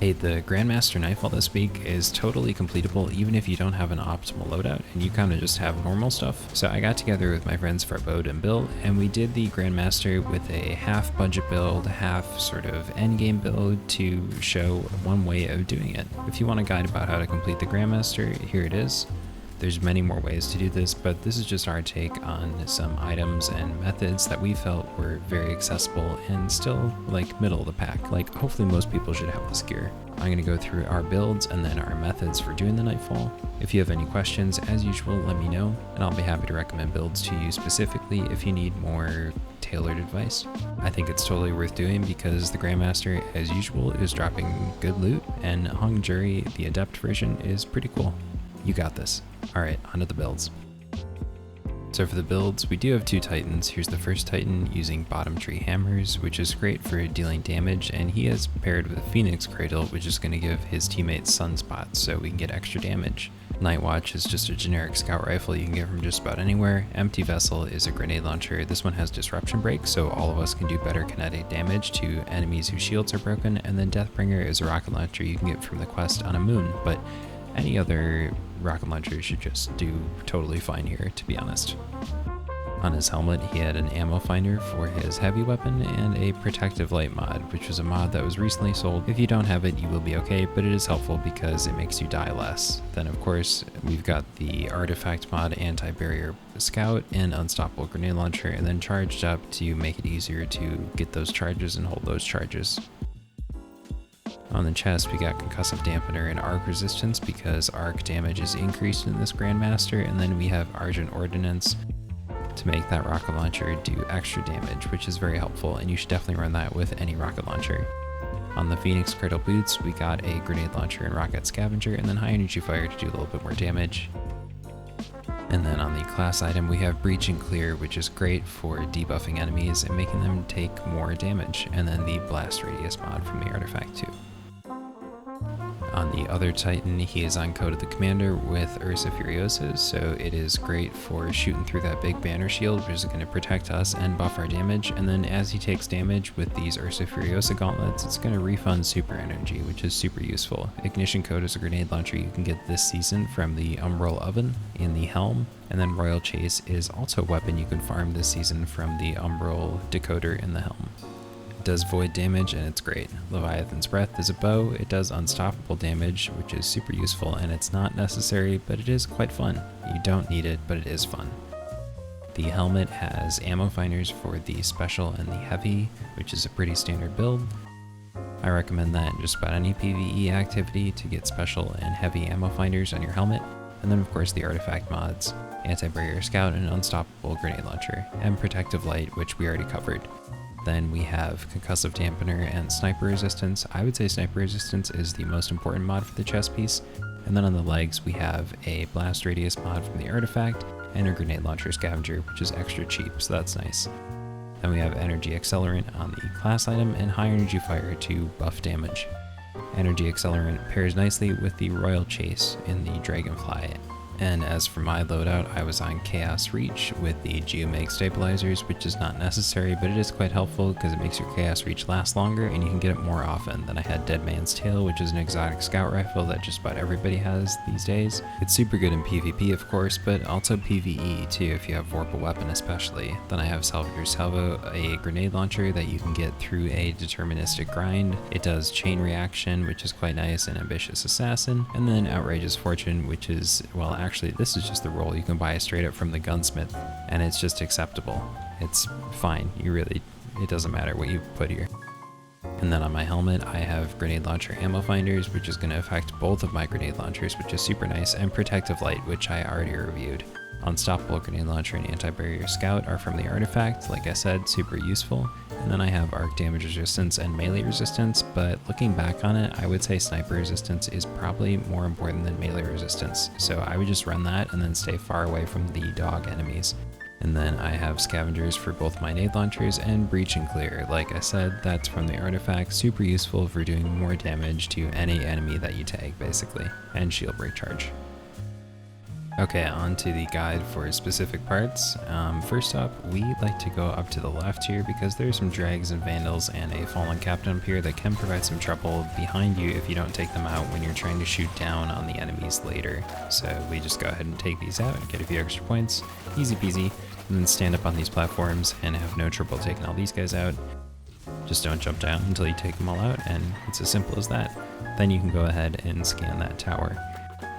Hey, the Grandmaster Nightfall this week is totally completable even if you don't have an optimal loadout and you kind of just have normal stuff. So I got together with my friends Farbode and Bill, and we did the Grandmaster with a half budget build, half sort of endgame build to show one way of doing it. If you want a guide about how to complete the Grandmaster, here it is. There's many more ways to do this, but this is just our take on some items and methods that we felt were very accessible and still like middle of the pack. Like hopefully most people should have this gear. I'm going to go through our builds and then our methods for doing the Nightfall. If you have any questions, as usual, let me know, and I'll be happy to recommend builds to you specifically if you need more tailored advice. I think it's totally worth doing because the Grandmaster, as usual, is dropping good loot, and Hung Jury, the Adept version, is pretty cool. You got this. Alright, onto the builds. So for the builds, we do have two titans. Here's the first titan using bottom tree hammers, which is great for dealing damage, and he is paired with a phoenix cradle, which is going to give his teammates sunspots so we can get extra damage. Night Watch is just a generic scout rifle you can get from just about anywhere. Empty Vessel is a grenade launcher. This one has disruption break, so all of us can do better kinetic damage to enemies whose shields are broken, and then Deathbringer is a rocket launcher you can get from the quest on a moon, but any other rocket launcher should just do totally fine here, to be honest. On his helmet, he had an ammo finder for his heavy weapon and a protective light mod, which was a mod that was recently sold. If you don't have it, you will be okay, but it is helpful because it makes you die less. Then of course, we've got the artifact mod, anti-barrier scout, and unstoppable grenade launcher, and then charged up to make it easier to get those charges and hold those charges. On the chest, we got concussive dampener and arc resistance because arc damage is increased in this Grandmaster, and then we have argent ordnance to make that rocket launcher do extra damage, which is very helpful, and you should definitely run that with any rocket launcher. On the Phoenix Cradle boots, we got a grenade launcher and rocket scavenger, and then high energy fire to do a little bit more damage. And then on the class item, we have Breach and Clear, which is great for debuffing enemies and making them take more damage, and then the Blast Radius mod from the artifact too. On the other Titan, he is on Code of the Commander with Ursa Furiosa, so it is great for shooting through that big banner shield, which is going to protect us and buff our damage, and then as he takes damage with these Ursa Furiosa gauntlets, it's going to refund super energy, which is super useful. Ignition Code is a grenade launcher you can get this season from the Umbral Oven in the helm, and then Royal Chase is also a weapon you can farm this season from the Umbral Decoder in the helm. Does void damage, and it's great. Leviathan's Breath is a bow. It does unstoppable damage, which is super useful, and it's not necessary, but it is quite fun. You don't need it, but it is fun. The helmet has ammo finders for the special and the heavy, which is a pretty standard build. I recommend that in just about any PvE activity to get special and heavy ammo finders on your helmet. And then of course the artifact mods, anti-barrier scout and unstoppable grenade launcher, and protective light, which we already covered. Then we have concussive dampener and sniper resistance. I would say sniper resistance is the most important mod for the chest piece. And then on the legs, we have a blast radius mod from the artifact and a grenade launcher scavenger, which is extra cheap, so that's nice. Then we have energy accelerant on the class item and high energy fire to buff damage. Energy accelerant pairs nicely with the royal chase in the dragonfly. And as for my loadout, I was on Chaos Reach with the Geomag stabilizers, which is not necessary, but it is quite helpful because it makes your Chaos Reach last longer and you can get it more often. Then I had Dead Man's Tail, which is an exotic scout rifle that just about everybody has these days. It's super good in PvP, of course, but also PvE too if you have Vorpal Weapon especially. Then I have Salvager Salvo, a grenade launcher that you can get through a deterministic grind. It does Chain Reaction, which is quite nice, and Ambitious Assassin. And then Outrageous Fortune, which is, well, actually this is just the roll. You can buy it straight up from the gunsmith and it's just acceptable. It's fine. It doesn't matter what you put here. And then on my helmet, I have grenade launcher ammo finders, which is going to affect both of my grenade launchers, which is super nice, and protective light, which I already reviewed. Unstoppable grenade launcher and anti-barrier scout are from the artifact, like I said, super useful. And then I have arc damage resistance and melee resistance, but looking back on it, I would say sniper resistance is probably more important than melee resistance. So I would just run that and then stay far away from the dog enemies. And then I have scavengers for both my nade launchers and breach and clear. Like I said, that's from the artifact, super useful for doing more damage to any enemy that you tag basically, and shield break charge. Okay, on to the guide for specific parts. First up, we like to go up to the left here because there's some drags and vandals and a fallen captain up here that can provide some trouble behind you if you don't take them out when you're trying to shoot down on the enemies later. So we just go ahead and take these out and get a few extra points, easy peasy, and then stand up on these platforms and have no trouble taking all these guys out. Just don't jump down until you take them all out, and it's as simple as that. Then you can go ahead and scan that tower.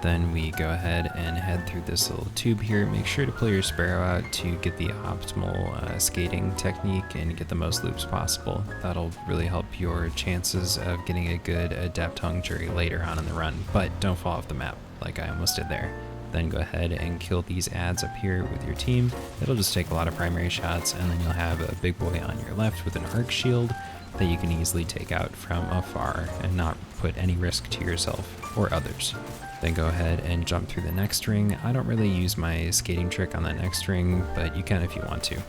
Then we go ahead and head through this little tube here. Make sure to pull your sparrow out to get the optimal skating technique and get the most loops possible. That'll really help your chances of getting a good Adept Hung Jury later on in the run, but don't fall off the map like I almost did there. Then go ahead and kill these ads up here with your team. It'll just take a lot of primary shots, and then you'll have a big boy on your left with an arc shield that you can easily take out from afar and not put any risk to yourself or others. Then go ahead and jump through the next ring. I don't really use my skating trick on that next ring, but you can if you want to.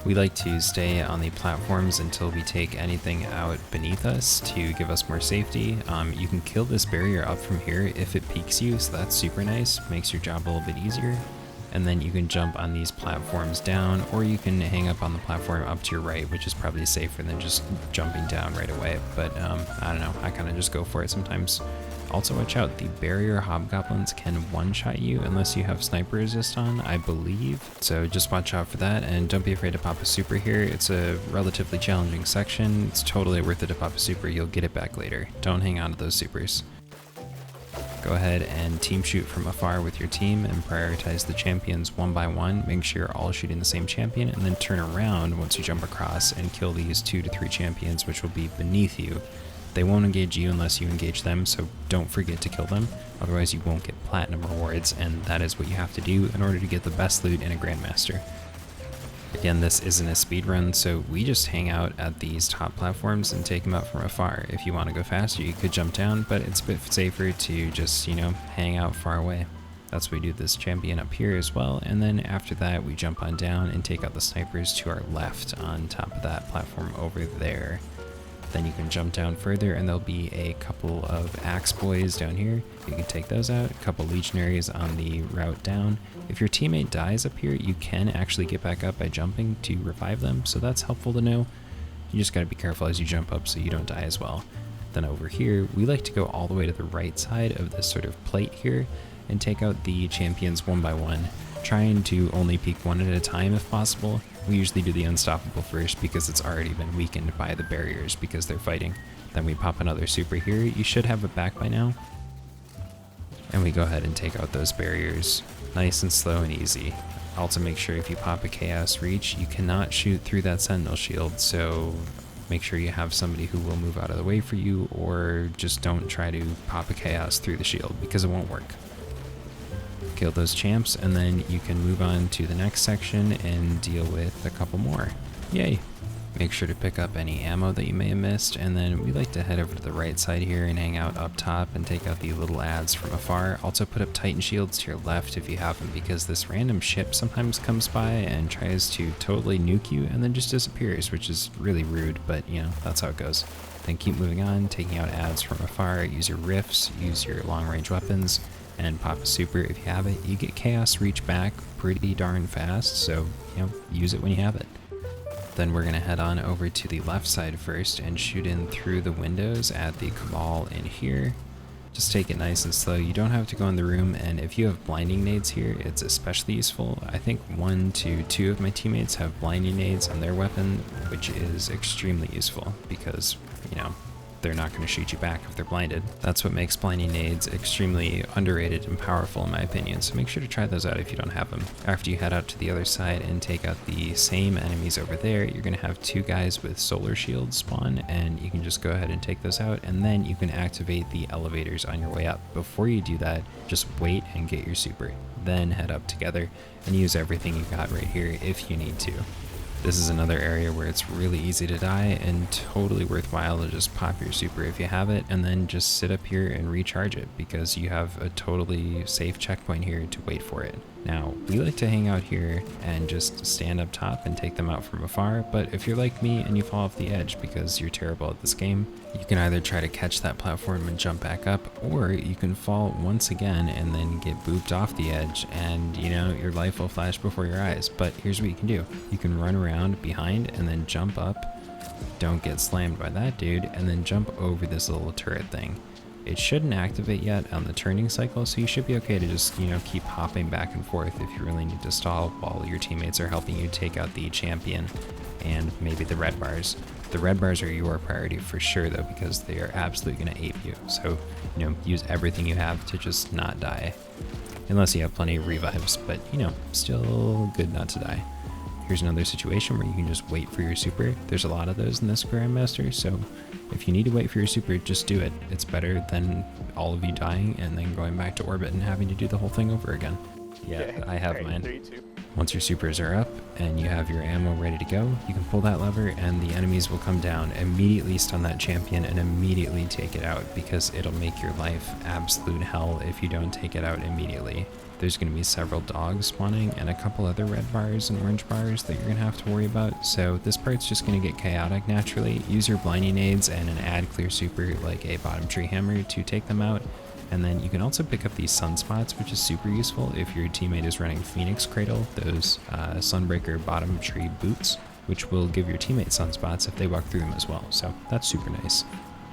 We like to stay on the platforms until we take anything out beneath us to give us more safety. You can kill this barrier up from here if it peeks you, so that's super nice, makes your job a little bit easier. And then you can jump on these platforms down, or you can hang up on the platform up to your right, which is probably safer than just jumping down right away. But I don't know, I kind of just go for it sometimes. Also watch out, the barrier hobgoblins can one-shot you unless you have sniper resist on, I believe. So just watch out for that, and don't be afraid to pop a super here. It's a relatively challenging section. It's totally worth it to pop a super. You'll get it back later. Don't hang on to those supers. Go ahead and team shoot from afar with your team and prioritize the champions one by one. Make sure you're all shooting the same champion, and then turn around once you jump across and kill these 2 to 3 champions, which will be beneath you. They won't engage you unless you engage them, so don't forget to kill them, otherwise you won't get platinum rewards, and that is what you have to do in order to get the best loot in a Grandmaster. Again, this isn't a speedrun, so we just hang out at these top platforms and take them out from afar. If you want to go faster, you could jump down, but it's a bit safer to just, hang out far away. That's why we do this champion up here as well, and then after that we jump on down and take out the snipers to our left on top of that platform over there. Then you can jump down further and there'll be a couple of axe boys down here. You can take those out, a couple legionaries on the route down. If your teammate dies up here, you can actually get back up by jumping to revive them, so that's helpful to know. You just gotta be careful as you jump up so you don't die as well. Then over here, we like to go all the way to the right side of this sort of plate here and take out the champions one by one, trying to only peek one at a time if possible. We usually do the unstoppable first because it's already been weakened by the barriers because they're fighting. Then we pop another super here. You should have it back by now. And we go ahead and take out those barriers. Nice and slow and easy. Also make sure if you pop a chaos reach, you cannot shoot through that sentinel shield, so make sure you have somebody who will move out of the way for you, or just don't try to pop a chaos through the shield because it won't work. Kill those champs, and then you can move on to the next section and deal with a couple more. Yay! Make sure to pick up any ammo that you may have missed, and then we like to head over to the right side here and hang out up top and take out the little ads from afar. Also put up Titan shields to your left if you have them, because this random ship sometimes comes by and tries to totally nuke you and then just disappears, which is really rude, but that's how it goes. Then keep moving on, taking out ads from afar, use your rifts, use your long range weapons, and pop a super if you have it. You get chaos reach back pretty darn fast, so use it when you have it. Then we're going to head on over to the left side first and shoot in through the windows at the Cabal in here. Just take it nice and slow. You don't have to go in the room, and if you have blinding nades here, it's especially useful. I think 1 to 2 of my teammates have blinding nades on their weapon, which is extremely useful because, they're not going to shoot you back if they're blinded. That's what makes blinding nades extremely underrated and powerful in my opinion, so make sure to try those out if you don't have them. After you head out to the other side and take out the same enemies over there, you're going to have 2 guys with solar shields spawn, and you can just go ahead and take those out, and then you can activate the elevators on your way up. Before you do that, just wait and get your super. Then head up together and use everything you got right here if you need to. This is another area where it's really easy to die and totally worthwhile to just pop your super if you have it, and then just sit up here and recharge it because you have a totally safe checkpoint here to wait for it. Now, we like to hang out here and just stand up top and take them out from afar, but if you're like me and you fall off the edge because you're terrible at this game, You can either try to catch that platform and jump back up, or you can fall once again and then get booped off the edge, and you know, your life will flash before your eyes. But here's what you can do. You can run around behind and then jump up, don't get slammed by that dude, and then jump over this little turret thing. It shouldn't activate yet on the turning cycle, so you should be okay to just, you know, keep hopping back and forth if you really need to stall while your teammates are helping you take out the champion and maybe the red bars. The red bars are your priority for sure though, because they are absolutely going to ape you. So, you know, use everything you have to just not die. Unless you have plenty of revives, but you know, still good not to die. Here's another situation where you can just wait for your super. There's a lot of those in this Grandmaster, so if you need to wait for your super, just do it. It's better than all of you dying and then going back to orbit and having to do the whole thing over again. Yeah, I have mine. 3, 2. Once your supers are up and you have your ammo ready to go, you can pull that lever and the enemies will come down, immediately stun that champion and immediately take it out, because it'll make your life absolute hell if you don't take it out immediately. There's going to be several dogs spawning and a couple other red bars and orange bars that you're going to have to worry about, so this part's just going to get chaotic naturally. Use your blinding nades and an add clear super like a bottom tree hammer to take them out. And then you can also pick up these sunspots, which is super useful if your teammate is running Phoenix Cradle, those Sunbreaker bottom tree boots, which will give your teammate sunspots if they walk through them as well, so that's super nice.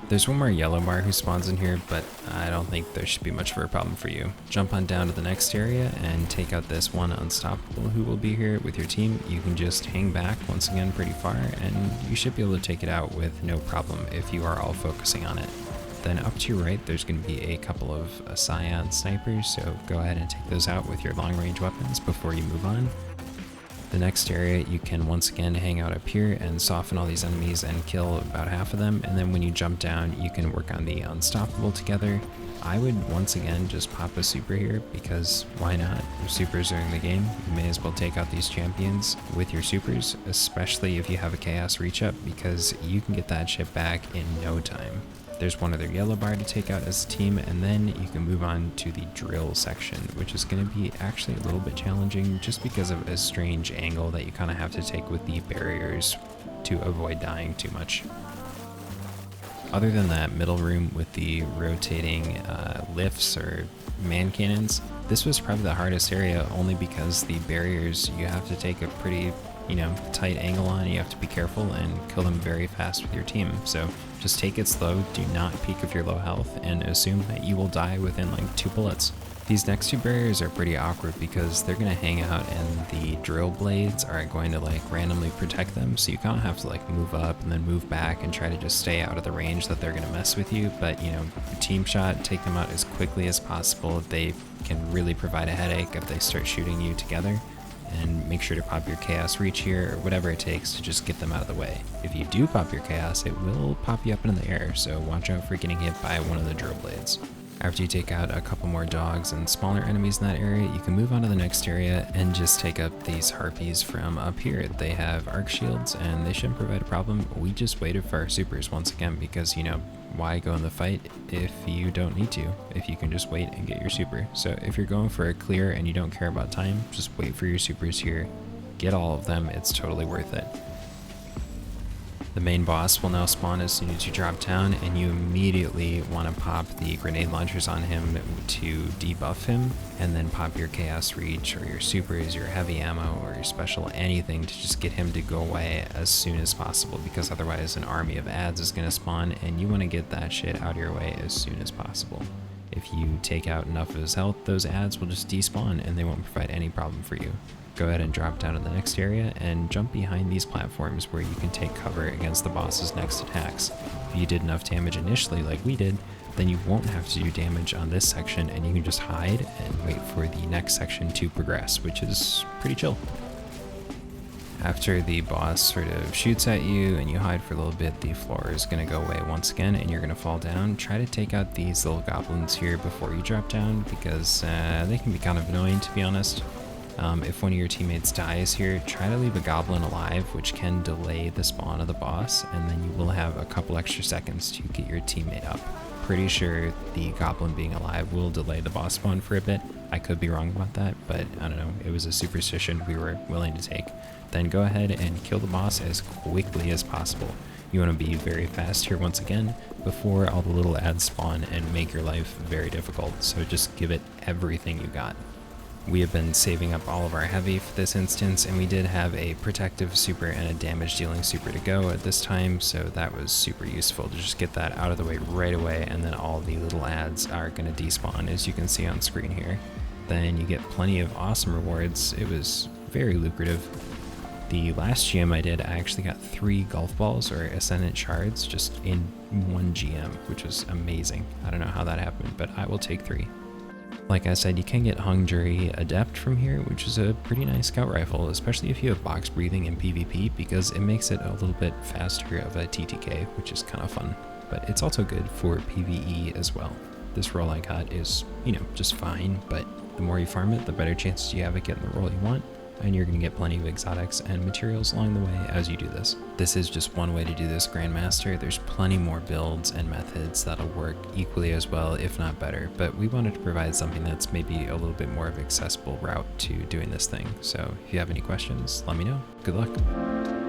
There's one more yellow bar who spawns in here, but I don't think there should be much of a problem for you. Jump on down to the next area and take out this one unstoppable who will be here with your team. You can just hang back once again pretty far, and you should be able to take it out with no problem if you are all focusing on it. Then up to your right, there's going to be a couple of Scion snipers, so go ahead and take those out with your long range weapons before you move on. The next area, you can once again hang out up here and soften all these enemies and kill about half of them, and then when you jump down, you can work on the unstoppable together. I would once again just pop a super here, because why not? Your supers are in the game, you may as well take out these champions with your supers, especially if you have a chaos reach up, because you can get that shit back in no time. There's one other yellow bar to take out as a team, and then you can move on to the drill section, which is going to be actually a little bit challenging just because of a strange angle that you kind of have to take with the barriers to avoid dying too much. Other than that middle room with the rotating lifts or man cannons, this was probably the hardest area, only because the barriers you have to take a pretty, you know, tight angle on. You have to be careful and kill them very fast with your team. So just take it slow, do not peek if you're low health, and assume that you will die within like 2 bullets. These next 2 barriers are pretty awkward because they're going to hang out and the drill blades are going to like randomly protect them, so you kind of have to like move up and then move back and try to just stay out of the range that they're going to mess with you. But you know, team shot, take them out as quickly as possible. They can really provide a headache if they start shooting you together. And make sure to pop your chaos reach here, or whatever it takes to just get them out of the way. If you do pop your chaos, it will pop you up into the air, so watch out for getting hit by one of the drill blades. After you take out a couple more dogs and smaller enemies in that area, you can move on to the next area and just take up these harpies from up here. They have arc shields and they shouldn't provide a problem. We just waited for our supers once again because, you know, why go in the fight if you don't need to, if you can just wait and get your super. So if you're going for a clear and you don't care about time, just wait for your supers here, get all of them, it's totally worth it. The main boss will now spawn as soon as you drop down, and you immediately want to pop the grenade launchers on him to debuff him, and then pop your chaos reach or your supers, your heavy ammo, or your special anything to just get him to go away as soon as possible, because otherwise an army of adds is going to spawn and you want to get that shit out of your way as soon as possible. If you take out enough of his health, those adds will just despawn and they won't provide any problem for you. Go ahead and drop down to the next area and jump behind these platforms where you can take cover against the boss's next attacks. If you did enough damage initially like we did, then you won't have to do damage on this section and you can just hide and wait for the next section to progress, which is pretty chill. After the boss sort of shoots at you and you hide for a little bit, the floor is going to go away once again and you're going to fall down. Try to take out these little goblins here before you drop down, because they can be kind of annoying, to be honest. If one of your teammates dies here, try to leave a goblin alive, which can delay the spawn of the boss, and then you will have a couple extra seconds to get your teammate up. Pretty sure the goblin being alive will delay the boss spawn for a bit. I could be wrong about that, but I don't know, it was a superstition we were willing to take. Then go ahead and kill the boss as quickly as possible. You want to be very fast here once again. before all the little ads spawn and make your life very difficult, so just give it everything you got. We have been saving up all of our heavy for this instance, and we did have a protective super and a damage dealing super to go at this time, so that was super useful to just get that out of the way right away, and then all the little ads are going to despawn, as you can see on screen here. Then you get plenty of awesome rewards. It was very lucrative. The last GM I did, I actually got 3 golf balls or ascendant shards just in one GM, which was amazing. I don't know how that happened, but I will take 3. Like I said, you can get Hung Jury Adept from here, which is a pretty nice scout rifle, especially if you have box breathing in PvP, because it makes it a little bit faster of a TTK, which is kind of fun. But it's also good for PvE as well. This roll I got is, you know, just fine, but the more you farm it, the better chances you have at getting the roll you want, and you're going to get plenty of exotics and materials along the way as you do this. This is just one way to do this Grandmaster. There's plenty more builds and methods that'll work equally as well, if not better, but we wanted to provide something that's maybe a little bit more of an accessible route to doing this thing. So if you have any questions, let me know. Good luck.